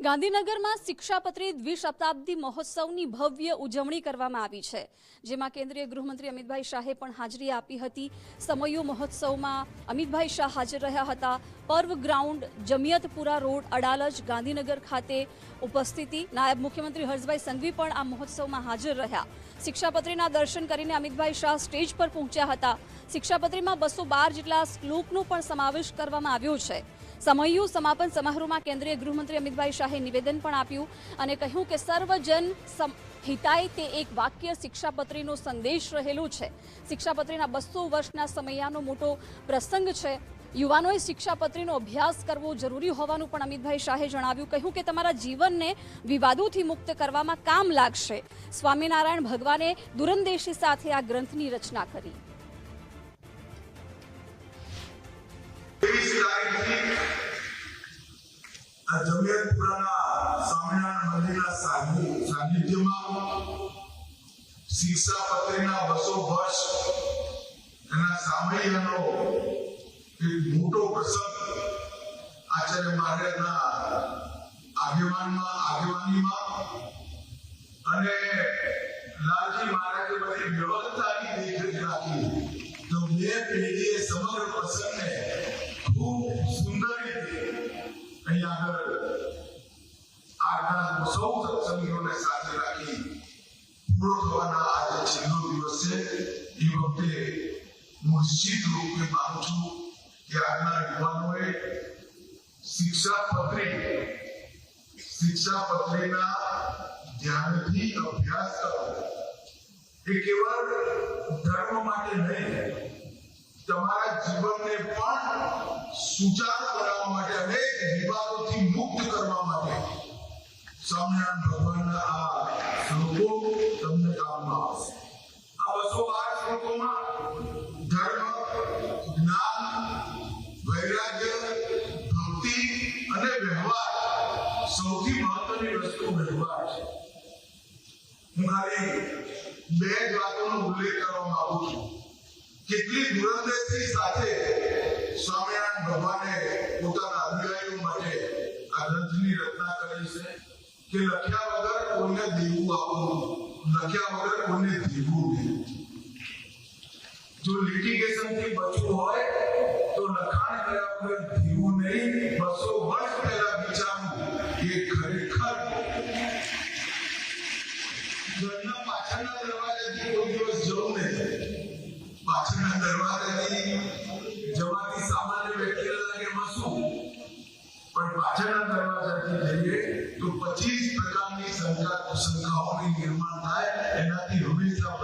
ગાંધીનગરમાં શિક્ષાપત્રી દ્વિશતાબ્દી મહોત્સવની ભવ્ય ઉજવણી કરવામાં આવી છે, જેમાં કેન્દ્રીય ગૃહમંત્રી અમિતભાઈ શાહે પણ હાજરી આપી હતી। સમયુ મહોત્સવમાં અમિતભાઈ શાહ હાજર રહ્યા હતા। પર્વ ગ્રાઉન્ડ, જમિયતપુરા રોડ, અડાલજ, ગાંધીનગર ખાતે ઉપસ્થિતિ। નાયબ મુખ્યમંત્રી હર્ષભાઈ સંઘવી પણ આ મહોત્સવમાં હાજર રહ્યા। શિક્ષાપત્રીના દર્શન કરીને અમિતભાઈ શાહ સ્ટેજ પર પહોંચ્યા હતા। શિક્ષાપત્રીમાં 212 જેટલા શ્લોકનો પણ સમાવેશ કરવામાં આવ્યો છે। સમયુ સમાપન સમારોહમાં કેન્દ્રીય ગૃહમંત્રી અમિતભાઈ શાહે નિવેદન પણ આપ્યું અને કહ્યું કે સર્વજન હિતાય તે એક વાક્ય શિક્ષાપત્રીનો સંદેશ રહેલો છે। શિક્ષાપત્રીના 200 વર્ષના સમયનો મોટો પ્રસંગ છે। યુવાનોએ શિક્ષાપત્રીનો અભ્યાસ કરવો જરૂરી હોવાનું પણ અમિતભાઈ શાહે જણાવ્યું। કહ્યું કે તમારા જીવનને વિવાદોથી મુક્ત કરવામાં કામ લાગશે। સ્વામિનારાયણ ભગવાને દૂરંદેશી સાથે આ ગ્રંથની રચના કરી। શિક્ષાપત્રીના 200 વર્ષ એના સામયનો એક મોટો પ્રસંગ આચાર્ય મહારાજના આગેવાનીમાં અને લાલજી મહારાજે બધી વ્યવસ્થાની દેખરેખ રાખી તો બે પેઢીએ સમગ્ર પ્રસંગને ખૂબ સુંદર રીતે અહીંયા આગળ સૌ સત્સંગીઓને સાથે રાખી પૂરો થવાના આજે છેલ્લો દિવસ છે। એ વખતે નિશ્ચિત રૂપે માનું છું કે આજના યુવાનોએ શિક્ષાપત્રીના ધ્યાનથી અભ્યાસ કરવો। એ કેવળ ધર્મ માટે નહીં, તમારા જીવનને પણ સુચારુ બનાવવા માટે, અનેક વિવાદોથી મુક્ત કરવા માટે સ્વામિનારાયણ ભગવાનના આ શ્લોકો તમને કામમાં આવશે। આ 212 શ્લોકોમાં ધર્મ, જ્ઞાન, વૈરાગ્ય, ભક્તિ અને વ્યવહાર, સૌથી મહત્વની વસ્તુ વ્યવહાર છે। હું ખાલી બે જ વાતોનો ઉલ્લેખ કરવા માંગુ છું। કેટલી દૂરંદેશી સાથે સ્વામિનારાયણ ભગવાને પોતાના અનુયાયીઓ માટે આ ગ્રંથની રચના કરી છે કે લખ્યા વગર કોઈને દેવું આપવું, લખ્યા વગર કોઈને દેવું નહીં। જો લિટિગેશનથી બચવું હોય તો લખાણ કર્યા વગર દેવું નહીં। 200 વર્ષ પહેલા વિચારવું એ ખરેખર ઘરના પાછળના દરવાજેથી કોઈ દિવસ જવું નહીં। પાછળના દરવાજેથી જવાથી સામાન્ય વ્યક્તિને લાગે વસું, પણ પાછળના દરવાજાથી જઈએ તો 25 પ્રકારની શંકાઓની નિર્માણ થાય। એનાથી હંમેશા